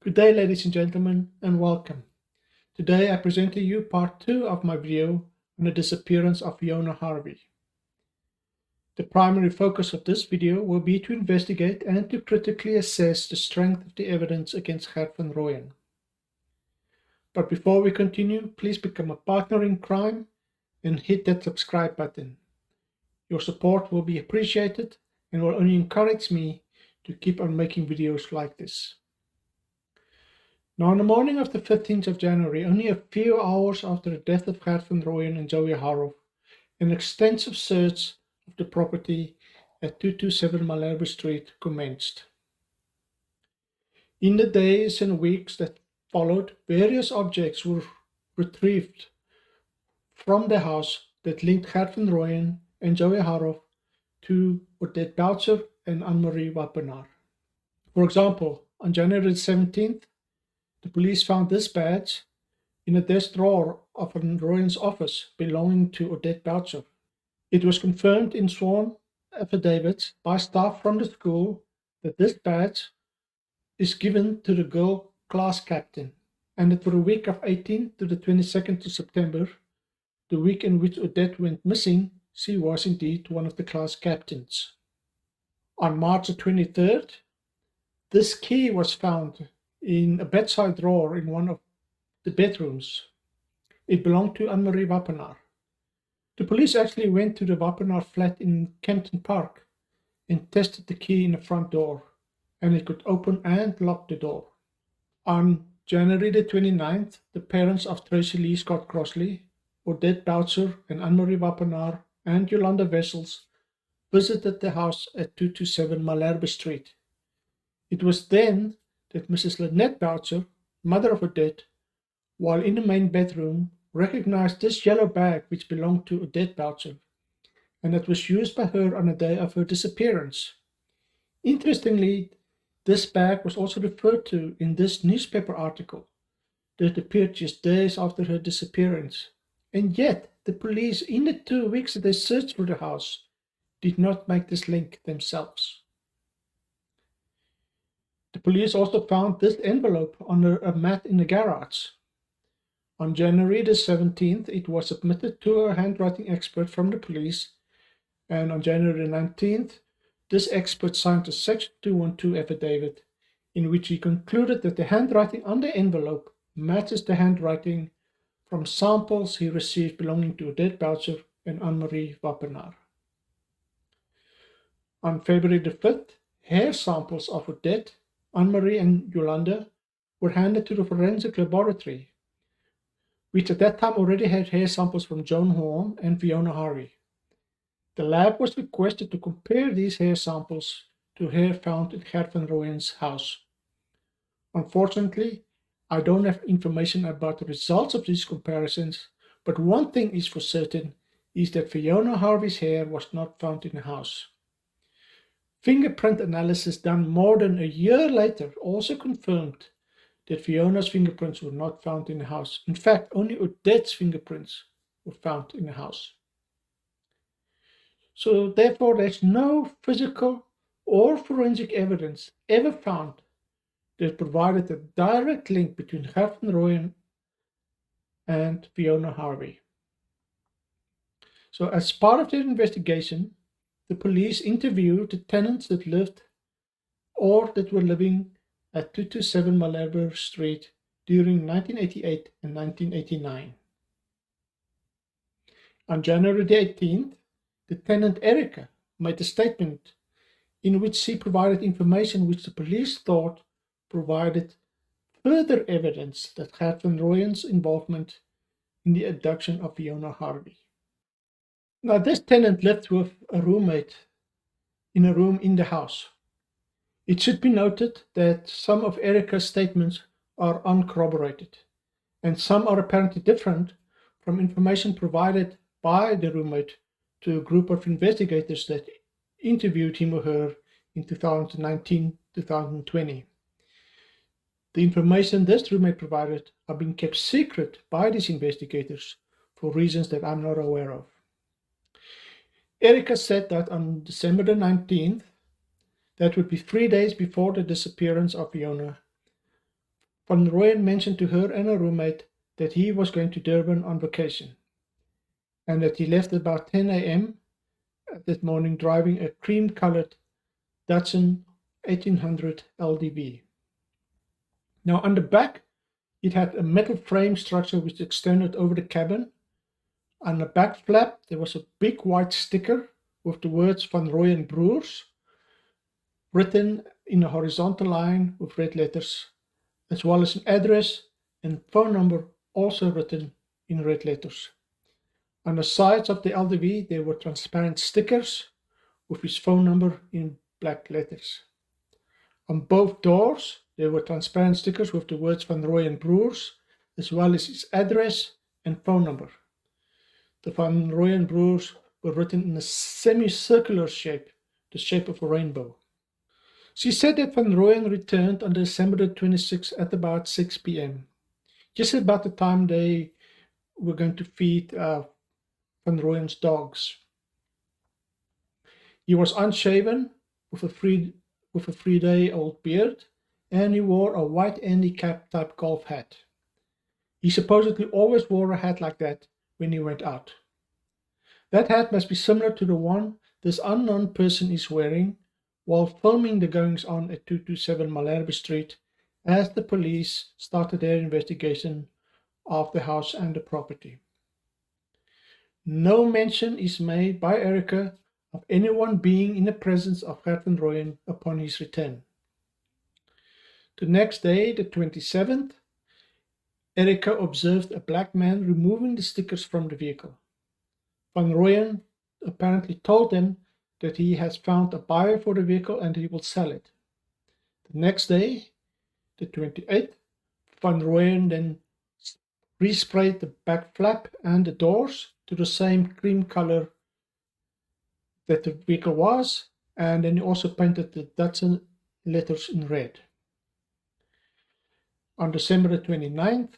Good day, ladies and gentlemen, and welcome. Today I present to you part 2 of my video on the disappearance of Fiona Harvey. The primary focus of this video will be to investigate and to critically assess the strength of the evidence against Gert van Rooyen. But before we continue, please become a partner in crime and hit that subscribe button. Your support will be appreciated and will only encourage me to keep on making videos like this. Now, on the morning of the 15th of January, only a few hours after the death of Gert van Rooyen and Joey Harvey, an extensive search of the property at 227 Malherbe Street commenced. In the days and weeks that followed, various objects were retrieved from the house that linked Gert van Rooyen and Joey Harvey to Odette Boucher and Anne-Marie Wappenaar. For example, on January 17th, the police found this badge in a desk drawer of Van Rooyen's office belonging to Odette Boucher. It was confirmed in sworn affidavits by staff from the school that this badge is given to the girl class captain, and that for the week of 18th to the 22nd of September, the week in which Odette went missing, she was indeed one of the class captains. On March the 23rd, this key was found in a bedside drawer in one of the bedrooms. It belonged to Anne-Marie Wappenaar. The police actually went to the Wappenaar flat in Kempton Park and tested the key in the front door, and it could open and lock the door. On January the 29th, the parents of Tracy Lee Scott Crossley, Odette Boucher and Anne-Marie Wappenaar and Yolanda Wessels visited the house at 227 Malherbe Street. It was then that Mrs. Lynette Boucher, mother of Odette, while in the main bedroom, recognized this yellow bag which belonged to Odette Boucher, and that was used by her on the day of her disappearance. Interestingly, this bag was also referred to in this newspaper article that appeared just days after her disappearance, and yet the police, in the 2 weeks that they searched for the house, did not make this link themselves. The police also found this envelope under a mat in the garage. On January the 17th, it was submitted to a handwriting expert from the police, and on January the 19th, this expert signed a Section 212 affidavit in which he concluded that the handwriting on the envelope matches the handwriting from samples he received belonging to Odette Boucher and Anne-Marie Wappenaar. On February the 5th, hair samples of Odette, Anne-Marie and Yolanda were handed to the forensic laboratory, which at that time already had hair samples from Joan Horn and Fiona Harvey. The lab was requested to compare these hair samples to hair found in Gert van Rooyen's house. Unfortunately, I don't have information about the results of these comparisons, but one thing is for certain, is that Fiona Harvey's hair was not found in the house. Fingerprint analysis done more than a year later also confirmed that Fiona's fingerprints were not found in the house. In fact, only Odette's fingerprints were found in the house. So therefore, there's no physical or forensic evidence ever found that provided a direct link between Gert van Rooyen and Fiona Harvey. So as part of their investigation, the police interviewed the tenants that lived or that were living at 227 Malherbe Street during 1988 and 1989. On January the 18th, the tenant Erica made a statement in which she provided information which the police thought provided further evidence that Gert van Rooyen's involvement in the abduction of Fiona Harvey. Now, this tenant lived with a roommate in a room in the house. It should be noted that some of Erica's statements are uncorroborated, and some are apparently different from information provided by the roommate to a group of investigators that interviewed him or her in 2019-2020. The information this roommate provided are being kept secret by these investigators for reasons that I'm not aware of. Erica said that on December the 19th, that would be 3 days before the disappearance of Fiona, Van Rooyen mentioned to her and her roommate that he was going to Durban on vacation and that he left about 10 a.m. that morning driving a cream-colored Datsun 1800 LDV. Now on the back, it had a metal frame structure which extended over the cabin. On the back flap, there was a big white sticker with the words Van Rooyen Broers written in a horizontal line with red letters, as well as an address and phone number also written in red letters. On the sides of the LDV, there were transparent stickers with his phone number in black letters. On both doors, there were transparent stickers with the words Van Rooyen Broers, as well as his address and phone number. The Van Rooyen Broers were written in a semicircular shape, the shape of a rainbow. She said that Van Rooyen returned on December the 26th at about 6 p.m., just about the time they were going to feed Van Rooyen's dogs. He was unshaven with a 3-day-old beard, and he wore a white handicap-type golf hat. He supposedly always wore a hat like that when he went out. That hat must be similar to the one this unknown person is wearing while filming the goings-on at 227 Malherbe Street as the police started their investigation of the house and the property. No mention is made by Erica of anyone being in the presence of Gert van Rooyen upon his return. The next day, the 27th, Erica observed a black man removing the stickers from the vehicle. Van Rooyen apparently told them that he has found a buyer for the vehicle and he will sell it. The next day, the 28th, Van Rooyen then resprayed the back flap and the doors to the same cream color that the vehicle was, and then he also painted the Datsun letters in red. On December the 29th,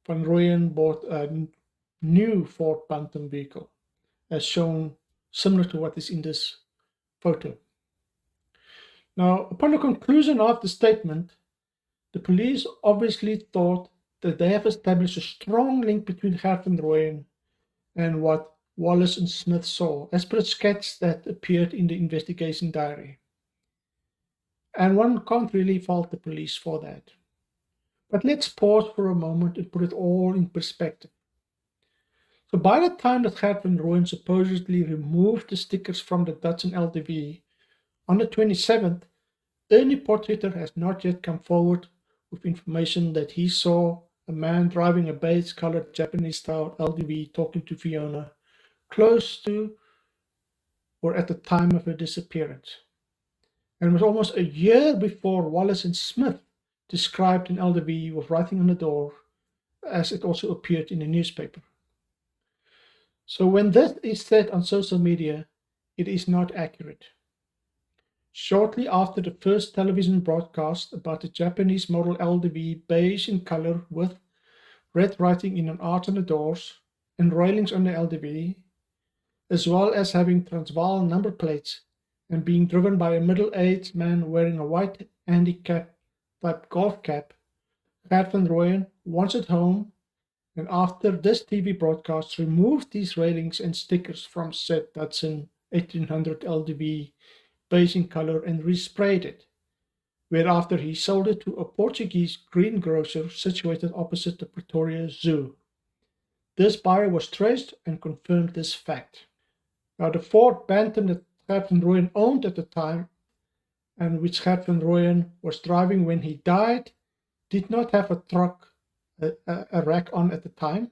Van Rooyen bought a new Ford Bantam vehicle, as shown similar to what is in this photo. Now, upon the conclusion of the statement, the police obviously thought that they have established a strong link between Gert van Rooyen and what Wallace and Smith saw, as per a sketch that appeared in the investigation diary. And one can't really fault the police for that. But let's pause for a moment and put it all in perspective. So by the time that Gert van Rooyen supposedly removed the stickers from the Datsun LDV on the 27th, Ernie Potgieter has not yet come forward with information that he saw a man driving a beige-colored Japanese-style LDV talking to Fiona close to or at the time of her disappearance. And it was almost a year before Wallace and Smith described an LDV with writing on the door, as it also appeared in the newspaper. So when this is said on social media, it is not accurate. Shortly after the first television broadcast about the Japanese model LDV beige in color with red writing in an arch on the doors and railings on the LDV, as well as having Transvaal number plates and being driven by a middle-aged man wearing a white handicap-type golf cap, Gert van Rooyen, once at home, and after this TV broadcast, removed these railings and stickers from said Datsun 1800 LDV beige in color and resprayed it, whereafter he sold it to a Portuguese greengrocer situated opposite the Pretoria Zoo. This buyer was traced and confirmed this fact. Now, the Ford Bantam that Gert van Rooyen owned at the time, and which Gert van Rooyen was driving when he died, did not have a rack on at the time,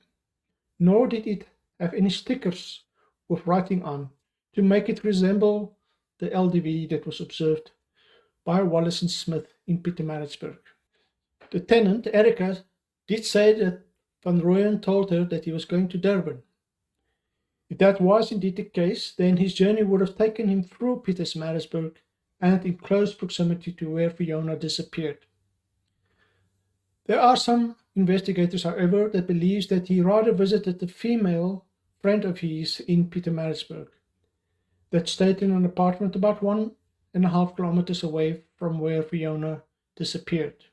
nor did it have any stickers with writing on to make it resemble the LDV that was observed by Wallace and Smith in Pietermaritzburg. The tenant, Erica, did say that Van Rooyen told her that he was going to Durban. If that was indeed the case, then his journey would have taken him through Pietermaritzburg and in close proximity to where Fiona disappeared. There are some investigators, however, that believes that he rather visited a female friend of his in Pietermaritzburg that stayed in an apartment about 1.5 kilometers away from where Fiona disappeared.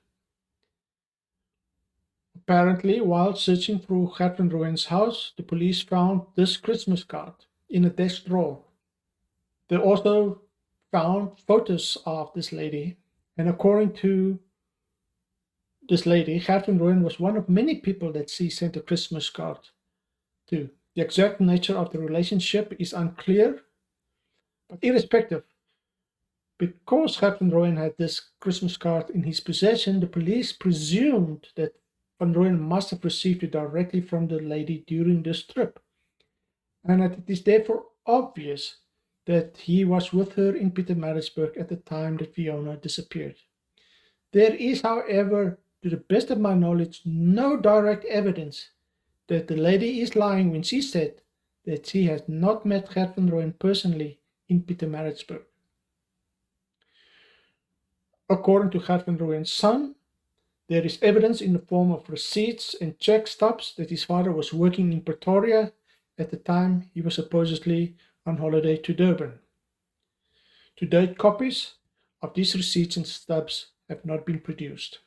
Apparently, while searching through Catherine Rowan's house, the police found this Christmas card in a desk drawer. They also found photos of this lady, and according to this lady, Catherine Rowan was one of many people that she sent a Christmas card to. The exact nature of the relationship is unclear, but irrespective, because Captain Rowan had this Christmas card in his possession, the police presumed that Van Rooyen must have received it directly from the lady during this trip, and that it is therefore obvious that he was with her in Pietermaritzburg at the time that Fiona disappeared. There is, however, to the best of my knowledge, no direct evidence that the lady is lying when she said that she has not met Gert van Rooyen personally in Pietermaritzburg. According to Gert van Rooyen's son, there is evidence in the form of receipts and check stubs that his father was working in Pretoria at the time he was supposedly on holiday to Durban. To date, copies of these receipts and stubs have not been produced.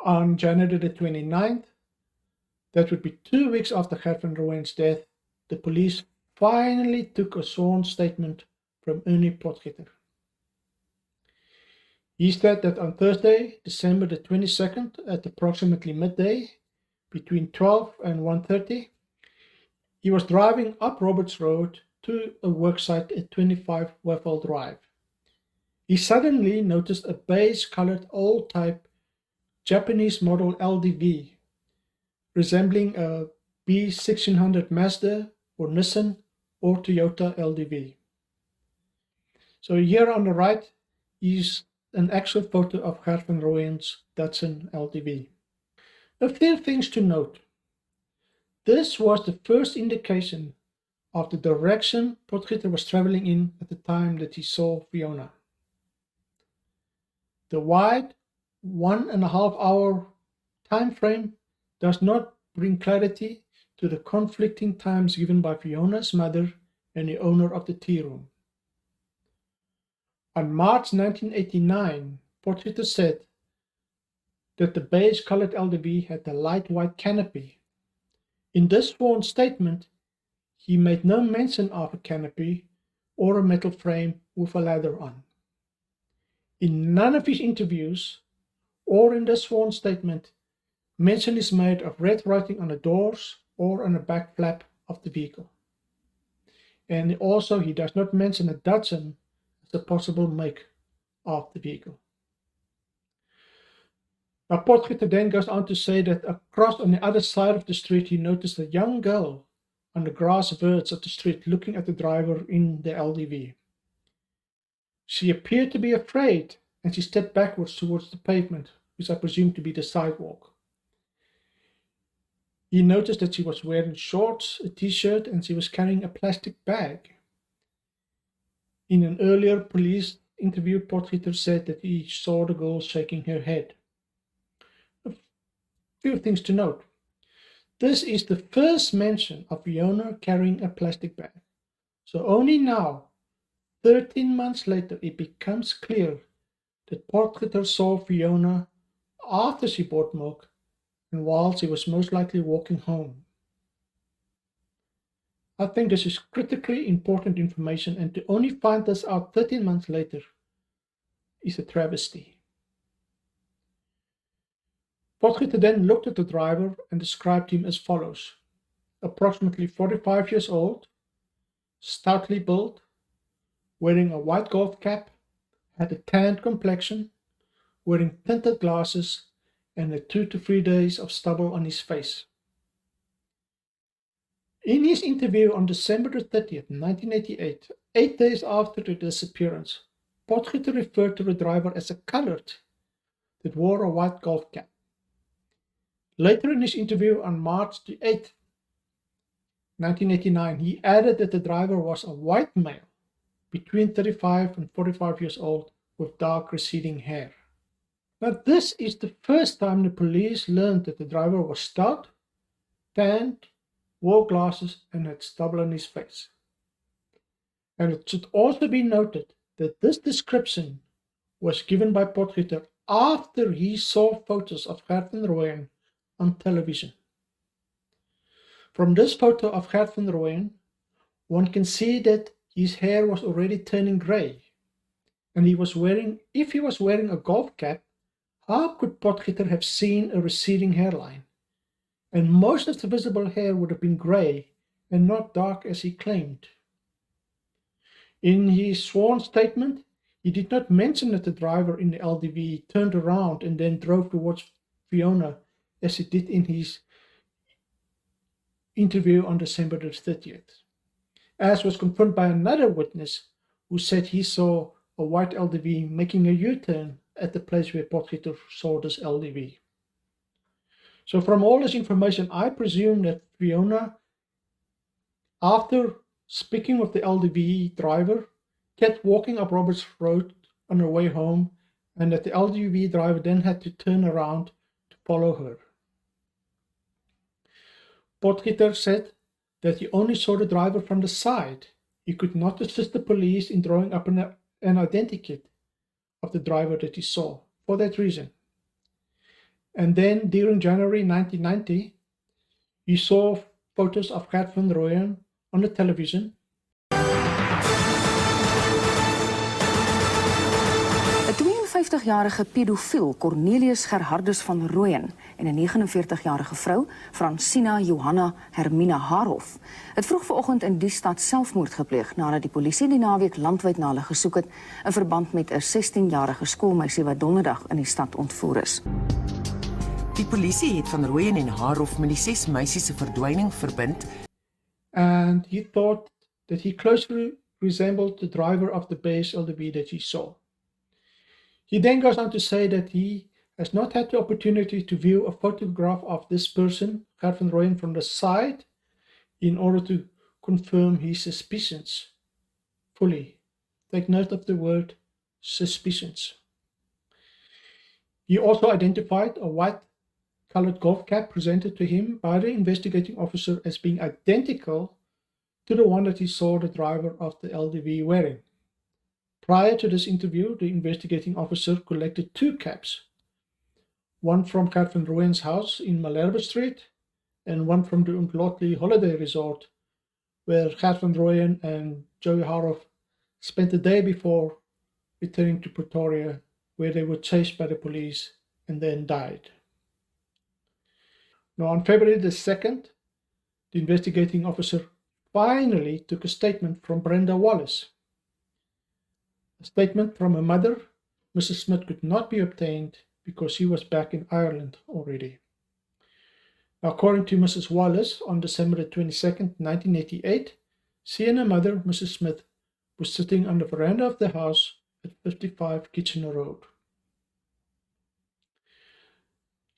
On January the 29th, that would be 2 weeks after Gert van Rooyen's death, the police finally took a sworn statement from Ernie Potgieter. He said that on Thursday, December the 22nd, at approximately midday, between 12 and 1:30, he was driving up Roberts Road to a worksite at 25 Waffle Drive. He suddenly noticed a beige-colored old-type Japanese model LDV, resembling a B1600 Mazda or Nissan or Toyota LDV. So here on the right is an actual photo of Gert van Rooyen's Datsun LDV. A few things to note. This was the first indication of the direction Potgieter was traveling in at the time that he saw Fiona. The wide 1.5 hour time frame does not bring clarity to the conflicting times given by Fiona's mother and the owner of the tea room. On March 1989, Potgieter said that the beige-colored LDV had a light white canopy. In this sworn statement, he made no mention of a canopy or a metal frame with a ladder on. In none of his interviews or in the sworn statement, mention is made of red writing on the doors or on the back flap of the vehicle. And also, he does not mention a Datsun as a possible make of the vehicle. Now, Potgieter then goes on to say that across on the other side of the street, he noticed a young girl on the grass verge of the street looking at the driver in the LDV. She appeared to be afraid, and she stepped backwards towards the pavement, which I presume to be the sidewalk. He noticed that she was wearing shorts, a t-shirt, and she was carrying a plastic bag. In an earlier police interview, Potgieter said that he saw the girl shaking her head. A few things to note. This is the first mention of Fiona carrying a plastic bag. So only now, 13 months later, it becomes clear that Potgieter saw Fiona after she bought milk and while she was most likely walking home. I think this is critically important information, and to only find this out 13 months later is a travesty. Potgieter then looked at the driver and described him as follows: approximately 45 years old, stoutly built, wearing a white golf cap, had a tanned complexion, wearing tinted glasses, and had 2 to 3 days of stubble on his face. In his interview on December 30th, 1988, 8 days after the disappearance, Potgieter referred to the driver as a colored that wore a white golf cap. Later in his interview on March 8th, 1989, he added that the driver was a white male between 35 and 45 years old with dark receding hair. Now, this is the first time the police learned that the driver was stout, tanned, wore glasses, and had stubble on his face. And it should also be noted that this description was given by Potgieter after he saw photos of Gert van Rooyen on television. From this photo of Gert van Rooyen, one can see that his hair was already turning grey, and if he was wearing a golf cap, how could Potgieter have seen a receding hairline? And most of the visible hair would have been grey and not dark as he claimed. In his sworn statement, he did not mention that the driver in the LDV turned around and then drove towards Fiona as he did in his interview on December the 30th, as was confirmed by another witness who said he saw a white LDV making a U-turn at the place where Potgieter saw this LDV. So from all this information, I presume that Fiona, after speaking with the LDV driver, kept walking up Roberts Road on her way home, and that the LDV driver then had to turn around to follow her. Potgieter said that he only saw the driver from the side. He could not assist the police in drawing up an identikit of the driver that he saw for that reason. And then during January 1990, he saw photos of Gert van Rooyen on the television. 'n 52-jarige pedofiel, Cornelius Gerhardus van Rooyen, en 'n 49-jarige vrou, Francina Johanna Hermina Harhof, het vroeg vanoggend in die stad selfmoord gepleeg nadat die polisie die naweek landwyd na hulle gesoek het in verband met 'n 16-jarige skoolmeisie wat donderdag in die stad ontvoer is. Die polisie het van Rooyen en Harhof met die 6 meisies se verdwyning verbind. And he thought that he closely resembled the driver of the base LDV that he saw. He then goes on to say that he has not had the opportunity to view a photograph of this person, Gert van Rooyen, from the side in order to confirm his suspicions fully. Take note of the word suspicions. He also identified a white-colored golf cap presented to him by the investigating officer as being identical to the one that he saw the driver of the LDV wearing. Prior to this interview, the investigating officer collected 2 caps, one from Gert van Rooyen's house in Malherbe Street and one from the Umdlotli holiday resort, where Gert van Rooyen and Joey Harhof spent the day before returning to Pretoria, where they were chased by the police and then died. Now, on February the 2nd, the investigating officer finally took a statement from Brenda Wallace. A statement from her mother, Mrs. Smith, could not be obtained because she was back in Ireland already. Now, according to Mrs. Wallace, on December 22nd, 1988, she and her mother, Mrs. Smith, were sitting on the veranda of the house at 55 Kitchener Road.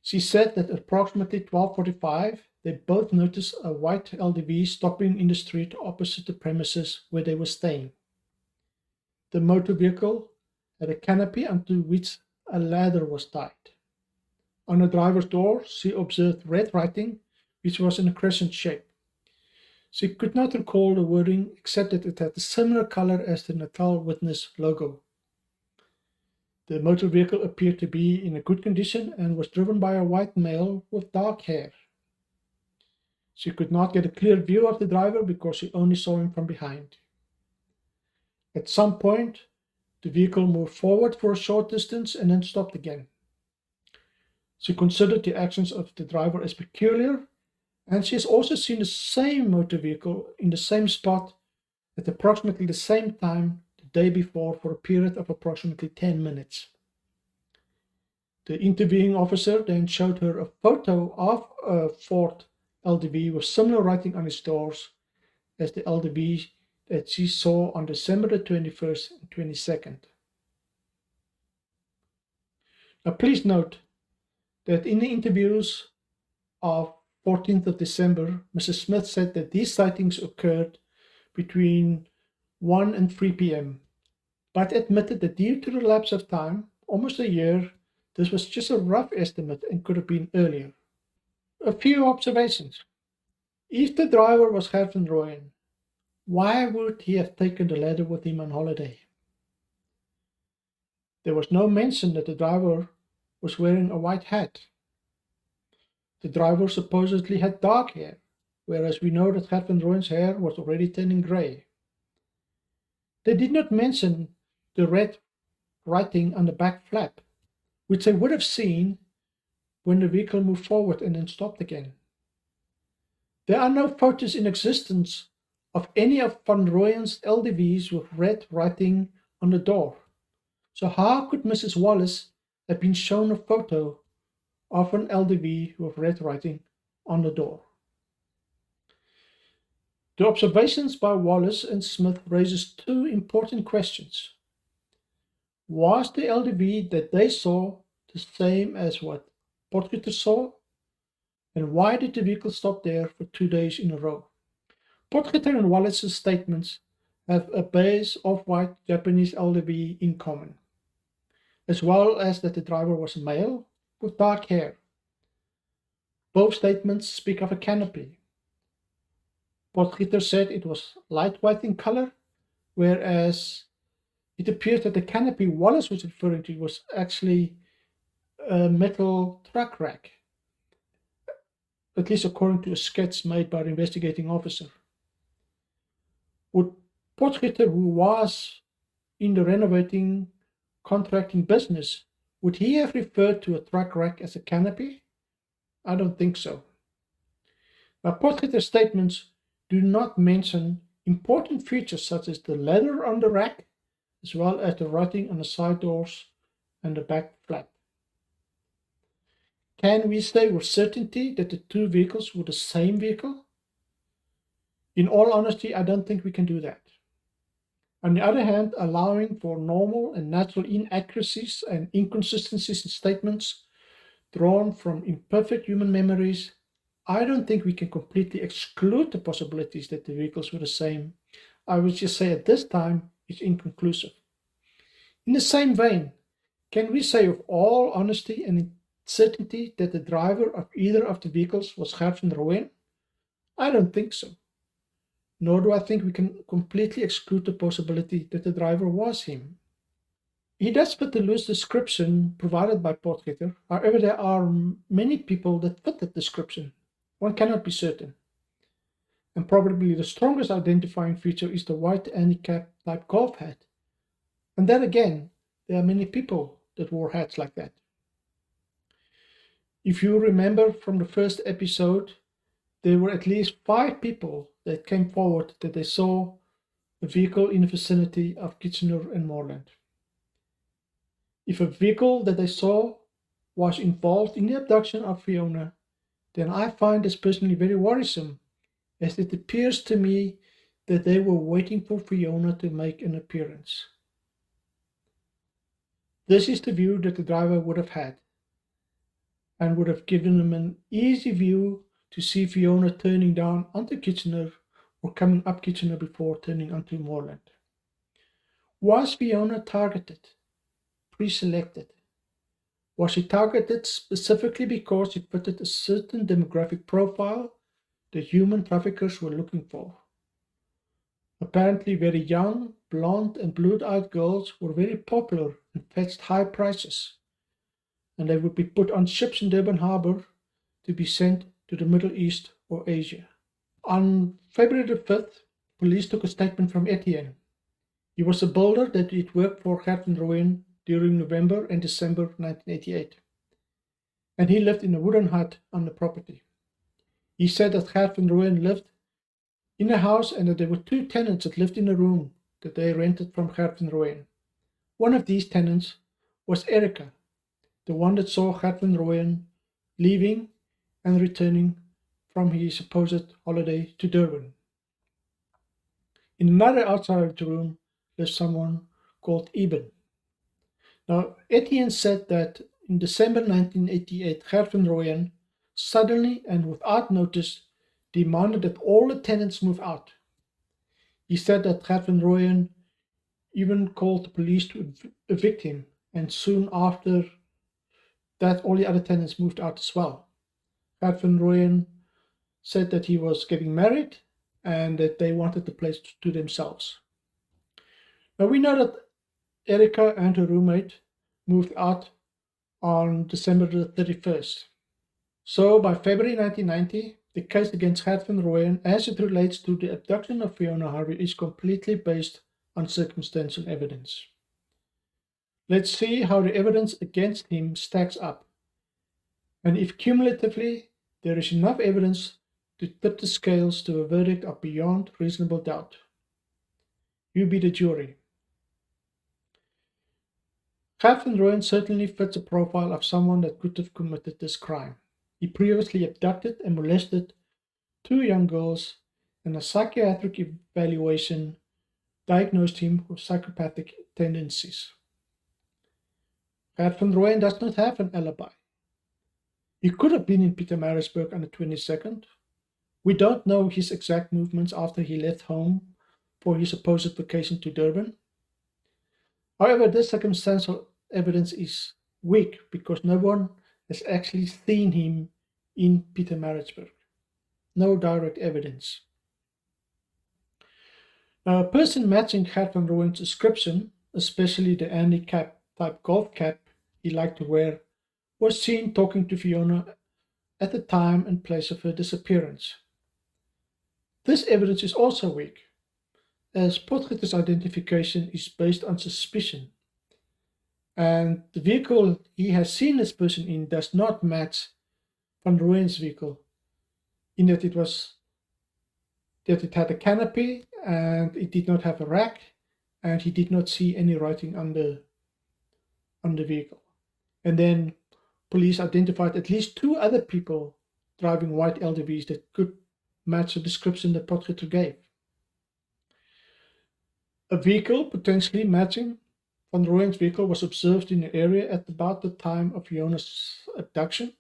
She said that at approximately 12:45, they both noticed a white LDV stopping in the street opposite the premises where they were staying. The motor vehicle had a canopy onto which a ladder was tied. On the driver's door, she observed red writing, which was in a crescent shape. She could not recall the wording except that it had a similar color as the Natal Witness logo. The motor vehicle appeared to be in a good condition and was driven by a white male with dark hair. She could not get a clear view of the driver because she only saw him from behind. At some point, the vehicle moved forward for a short distance and then stopped again. She considered the actions of the driver as peculiar, and she has also seen the same motor vehicle in the same spot at approximately the same time the day before for a period of approximately 10 minutes. The interviewing officer then showed her a photo of a Ford LDV with similar writing on its doors as the LDV that she saw on December the 21st and 22nd. Now please note that in the interviews of 14th of December, Mrs. Smith said that these sightings occurred between 1 and 3 p.m., but admitted that due to the lapse of time, almost a year, this was just a rough estimate and could have been earlier. A few observations. If the driver was Gert van Rooyen, why would he have taken the ladder with him on holiday? There was no mention that the driver was wearing a white hat. The driver supposedly had dark hair, whereas we know that Catherine Rowan's hair was already turning grey. They did not mention the red writing on the back flap, which they would have seen when the vehicle moved forward and then stopped again. There are no photos in existence of any of Van Rooyen's LDVs with red writing on the door. So how could Mrs. Wallace have been shown a photo of an LDV with red writing on the door? The observations by Wallace and Smith raises two important questions. Was the LDV that they saw the same as what Potgieter saw? And why did the vehicle stop there for 2 days in a row? Potgieter and Wallace's statements have a base off-white Japanese LDV in common, as well as that the driver was male with dark hair. Both statements speak of a canopy. Potgieter said it was light white in color, whereas it appears that the canopy Wallace was referring to was actually a metal truck rack, at least according to a sketch made by the investigating officer. Would Potgieter, who was in the renovating contracting business, would he have referred to a truck rack as a canopy? I don't think so. Now, Potgieter's statements do not mention important features such as the leather on the rack, as well as the writing on the side doors and the back flap. Can we say with certainty that the two vehicles were the same vehicle? In all honesty, I don't think we can do that. On the other hand, allowing for normal and natural inaccuracies and inconsistencies in statements drawn from imperfect human memories, I don't think we can completely exclude the possibilities that the vehicles were the same. I would just say at this time it's inconclusive. In the same vein, can we say with all honesty and certainty that the driver of either of the vehicles was Gert van Rooyen? I don't think so. Nor do I think we can completely exclude the possibility that the driver was him. He does fit the loose description provided by Potgieter. However, there are many people that fit that description. One cannot be certain. And probably the strongest identifying feature is the white handicap type golf hat. And then again, there are many people that wore hats like that. If you remember from the first episode, there were at least 5 people that came forward that they saw a vehicle in the vicinity of Kitchener and Moreland. If a vehicle that they saw was involved in the abduction of Fiona, then I find this personally very worrisome, as it appears to me that they were waiting for Fiona to make an appearance. This is the view that the driver would have had, and would have given him an easy view to see Fiona turning down onto Kitchener or coming up Kitchener before turning onto Moreland. Was Fiona targeted, pre-selected? Was she targeted specifically because she fitted a certain demographic profile that human traffickers were looking for? Apparently very young, blonde and blue-eyed girls were very popular and fetched high prices, and they would be put on ships in Durban Harbour to be sent to the Middle East or Asia. On February the 5th, police took a statement from Etienne. He was a builder that had worked for Gert van Rooyen during November and December 1988, and he lived in a wooden hut on the property. He said that Gert van Rooyen lived in a house and that there were 2 tenants that lived in a room that they rented from Gert van Rooyen. One of these tenants was Erica, the one that saw Gert van Rooyen leaving and returning from his supposed holiday to Durban. In another outside of the room lived someone called Eben. Now, Etienne said that in December 1988, Gert van Rooyen suddenly and without notice demanded that all the tenants move out. He said that Gert van Rooyen even called the police to evict him, and soon after that all the other tenants moved out as well. Gert van Rooyen said that he was getting married and that they wanted the place to themselves. Now we know that Erica and her roommate moved out on December the 31st. So by February 1990, the case against Gert van Rooyen, as it relates to the abduction of Fiona Harvey, is completely based on circumstantial evidence. Let's see how the evidence against him stacks up, and if cumulatively there is enough evidence to tip the scales to a verdict of beyond reasonable doubt. You be the jury. Gert van Rooyen certainly fits a profile of someone that could have committed this crime. He previously abducted and molested 2 young girls, and a psychiatric evaluation diagnosed him with psychopathic tendencies. Gert van Rooyen does not have an alibi. He could have been in Pietermaritzburg on the 22nd. We don't know his exact movements after he left home for his supposed vacation to Durban. However, this circumstantial evidence is weak because no one has actually seen him in Pietermaritzburg. No direct evidence. Now, a person matching Gert van Rooyen's description, especially the Andy cap type golf cap he liked to wear, was seen talking to Fiona at the time and place of her disappearance. This evidence is also weak, as Potgieter's identification is based on suspicion, and the vehicle he has seen this person in does not match Van Rooyen's vehicle, in that it had a canopy and it did not have a rack, and he did not see any writing on the vehicle. And then police identified at least 2 other people driving white LDVs that could match the description that Potgieter gave. A vehicle potentially matching Van Rooyen's vehicle was observed in the area at about the time of Fiona's abduction.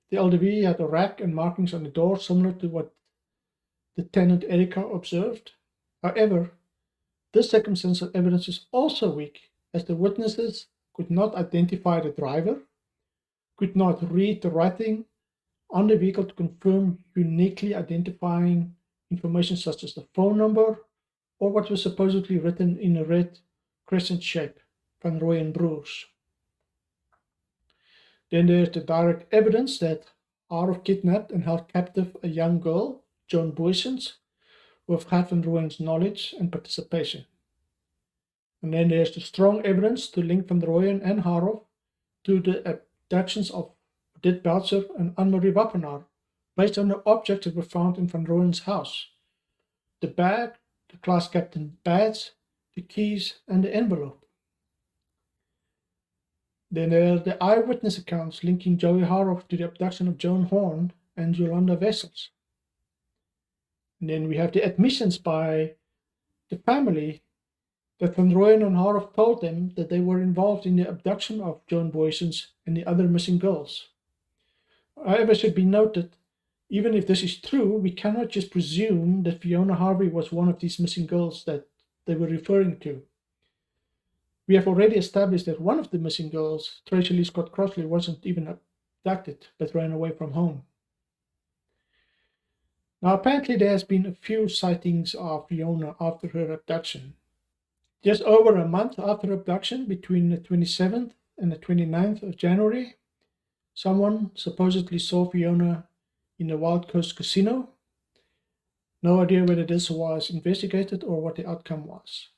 The LDV had a rack and markings on the door similar to what the tenant Erika observed. However, this circumstantial evidence is also weak, as the witnesses could not identify the driver, could not read the writing on the vehicle to confirm uniquely identifying information such as the phone number or what was supposedly written in a red crescent shape, Van Rooyen Broers. Then there's the direct evidence that Harov kidnapped and held captive a young girl, Joan Boysens, with Gert van Rooyen's knowledge and participation. And then there's the strong evidence to link Van Rooyen and Harov to the abductions of Dit Belzer and Anne-Marie Wappenaar, based on the objects that were found in Van Rooyen's house: the bag, the class captain badge, the keys, and the envelope. Then there are the eyewitness accounts linking Joey Harov to the abduction of Joan Horn and Jolanda Wessels. And then we have the admissions by the family that Van Rooyen and Harov told them that they were involved in the abduction of Joan Boysens and the other missing girls. However, it should be noted, even if this is true, we cannot just presume that Fiona Harvey was one of these missing girls that they were referring to. We have already established that one of the missing girls, Tracy Lee Scott Crossley, wasn't even abducted but ran away from home. Now, apparently there has been a few sightings of Fiona after her abduction. Just over a month after abduction, between the 27th and the 29th of January, someone supposedly saw Fiona in the Wild Coast Casino. No idea whether this was investigated or what the outcome was.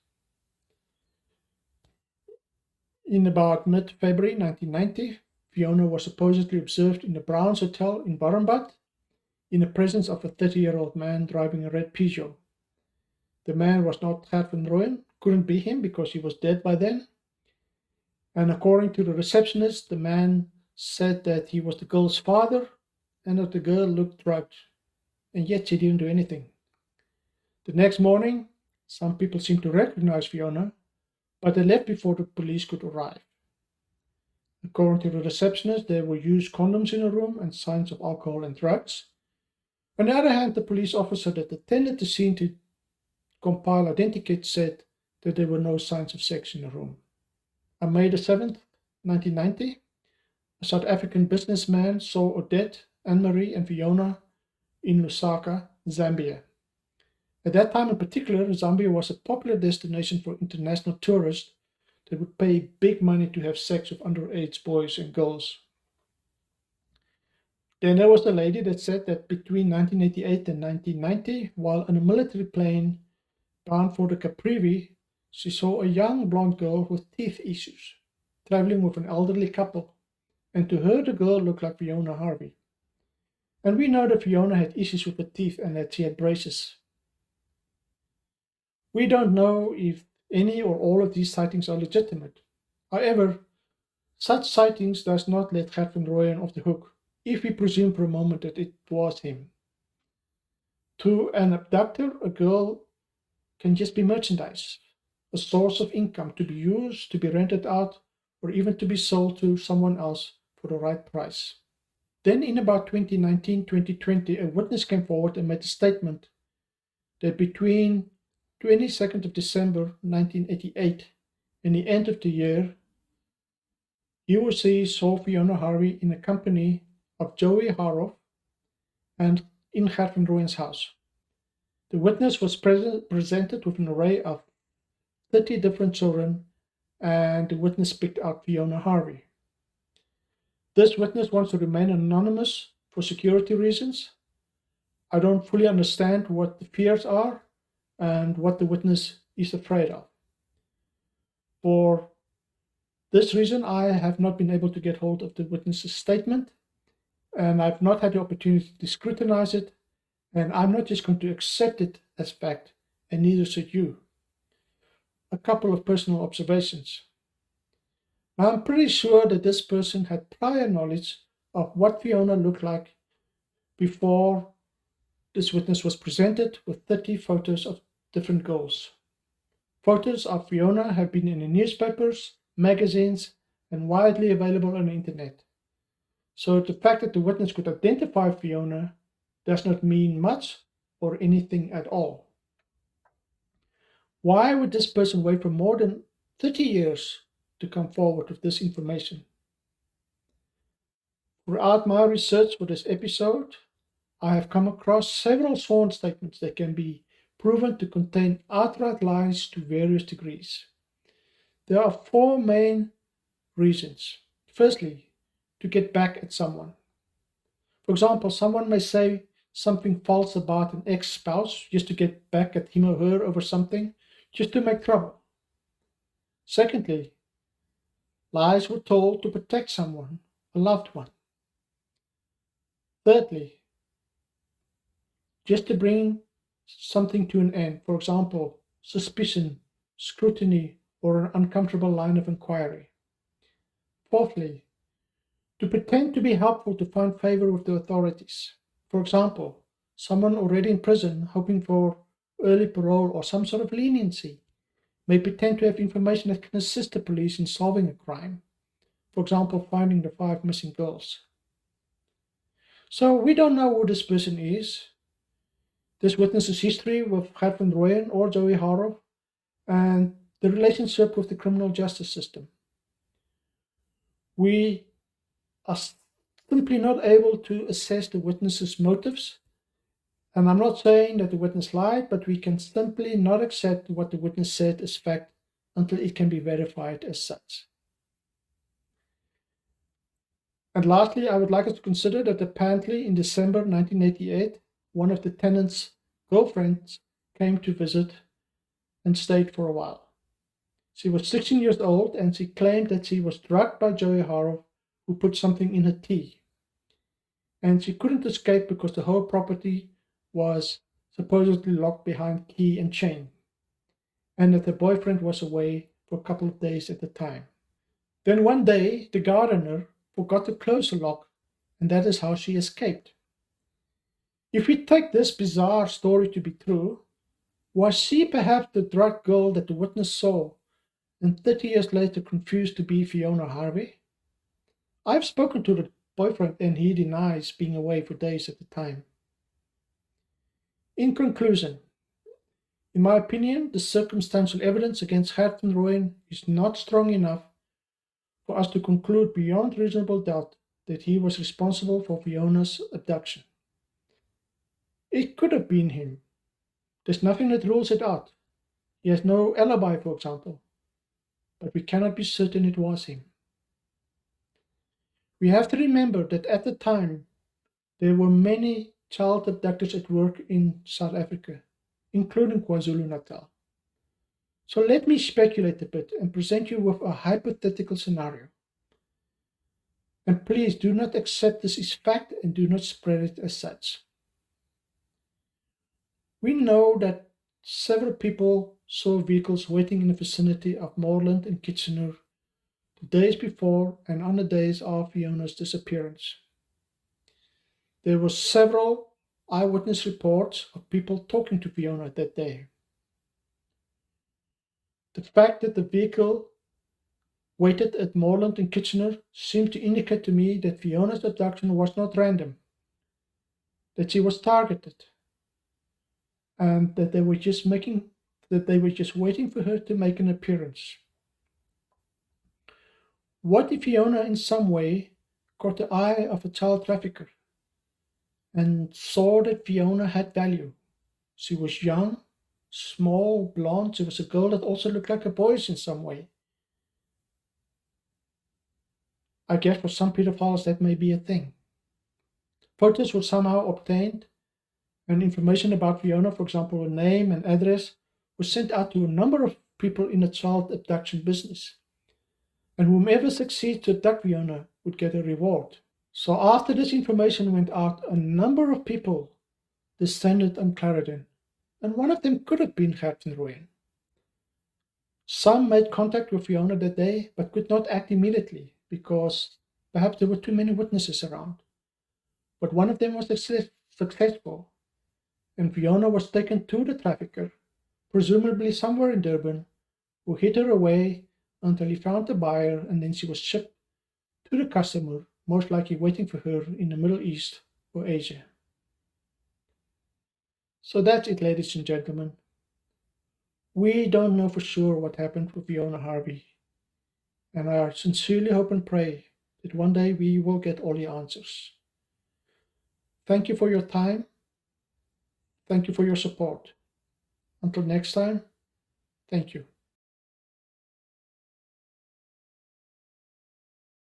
In about mid-February 1990, Fiona was supposedly observed in the Browns Hotel in Barambad in the presence of a 30-year-old man driving a red Peugeot. The man was not Gert van Rooyen, couldn't be him because he was dead by then. And according to the receptionist, the man said that he was the girl's father and that the girl looked drugged, and yet she didn't do anything. The next morning, some people seemed to recognize Fiona, but they left before the police could arrive. According to the receptionist, there were used condoms in the room and signs of alcohol and drugs. On the other hand, the police officer that attended the scene to compile identikits said that there were no signs of sex in the room. On May the 7th, 1990, a South African businessman saw Odette, Anne-Marie, and Fiona in Lusaka, Zambia. At that time in particular, Zambia was a popular destination for international tourists that would pay big money to have sex with underage boys and girls. Then there was the lady that said that between 1988 and 1990, while on a military plane bound for the Caprivi, she saw a young blonde girl with teeth issues traveling with an elderly couple, and to her the girl looked like Fiona Harvey. And we know that Fiona had issues with her teeth and that she had braces. We don't know if any or all of these sightings are legitimate. However, such sightings does not let Catherine Royan off the hook, if we presume for a moment that it was him. To an abductor, a girl can just be merchandise, a source of income to be used, to be rented out, or even to be sold to someone else for the right price. Then in about 2019-2020, a witness came forward and made a statement that between 22nd of December 1988 and the end of the year, he or she saw Fiona Harvey in the company of Joey Haroff and in Catherine Royan's house. The witness was presented with an array of 30 different children, and the witness picked out Fiona Harvey. This witness wants to remain anonymous for security reasons. I don't fully understand what the fears are and what the witness is afraid of. For this reason, I have not been able to get hold of the witness's statement, and I've not had the opportunity to scrutinize it, and I'm not just going to accept it as fact, and neither should you. A couple of personal observations. Now, I'm pretty sure that this person had prior knowledge of what Fiona looked like before this witness was presented with 30 photos of different girls. Photos of Fiona have been in the newspapers, magazines, and widely available on the internet. So the fact that the witness could identify Fiona does not mean much or anything at all. Why would this person wait for more than 30 years to come forward with this information? Throughout my research for this episode, I have come across several sworn statements that can be proven to contain outright lies to various degrees. There are four main reasons. Firstly, to get back at someone. For example, someone may say something false about an ex-spouse just to get back at him or her over something, just to make trouble. Secondly, lies were told to protect someone, a loved one. Thirdly, just to bring something to an end, for example, suspicion, scrutiny, or an uncomfortable line of inquiry. Fourthly, to pretend to be helpful to find favor with the authorities. For example, someone already in prison hoping for early parole or some sort of leniency may pretend to have information that can assist the police in solving a crime. For example, finding the 5 missing girls. So we don't know who this person is. This witness's history with Catherine Royan or Joey Haroff, and the relationship with the criminal justice system. We are simply not able to assess the witness's motives. And I'm not saying that the witness lied, but we can simply not accept what the witness said as fact until it can be verified as such. And lastly, I would like us to consider that apparently in December 1988, one of the tenant's girlfriends came to visit and stayed for a while. She was 16 years old, and she claimed that she was drugged by Joey Haroff, who put something in her tea. And she couldn't escape because the whole property was supposedly locked behind key and chain, and that her boyfriend was away for a couple of days at the time. Then one day, the gardener forgot to close the lock, and that is how she escaped. If we take this bizarre story to be true, was she perhaps the drugged girl that the witness saw and 30 years later confused to be Fiona Harvey? I've spoken to the boyfriend and he denies being away for days at a time. In conclusion, in my opinion, the circumstantial evidence against Catherine Royan is not strong enough for us to conclude beyond reasonable doubt that he was responsible for Fiona's abduction. It could have been him. There's nothing that rules it out. He has no alibi, for example. but we cannot be certain it was him. We have to remember that at the time, there were many child abductors at work in South Africa, including KwaZulu-Natal. So let me speculate a bit and present you with a hypothetical scenario. And please do not accept this as fact and do not spread it as such. We know that several people saw vehicles waiting in the vicinity of Moreland and Kitchener the days before and on the days of Fiona's disappearance. There were several eyewitness reports of people talking to Fiona that day. The fact that the vehicle waited at Moreland and Kitchener seemed to indicate to me that Fiona's abduction was not random, that she was targeted, and that they were just waiting for her to make an appearance. What if Fiona in some way caught the eye of a child trafficker and saw that Fiona had value? She was young, small, blonde. She was a girl that also looked like a boy in some way. I guess for some pedophiles that may be a thing. Photos were somehow obtained, and information about Fiona, for example, her name and address, was sent out to a number of people in the child abduction business. And whomever succeeds to abduct Fiona would get a reward. So after this information went out, a number of people descended on Clarendon, and one of them could have been Captain Royan. Some made contact with Fiona that day, but could not act immediately because perhaps there were too many witnesses around. But one of them was successful, and Fiona was taken to the trafficker, presumably somewhere in Durban, who hid her away until he found a buyer, and then she was shipped to the customer, most likely waiting for her in the Middle East or Asia. So that's it, ladies and gentlemen. We don't know for sure what happened with Fiona Harvey, and I sincerely hope and pray that one day we will get all the answers. Thank you for your time. Thank you for your support. Until next time, thank you.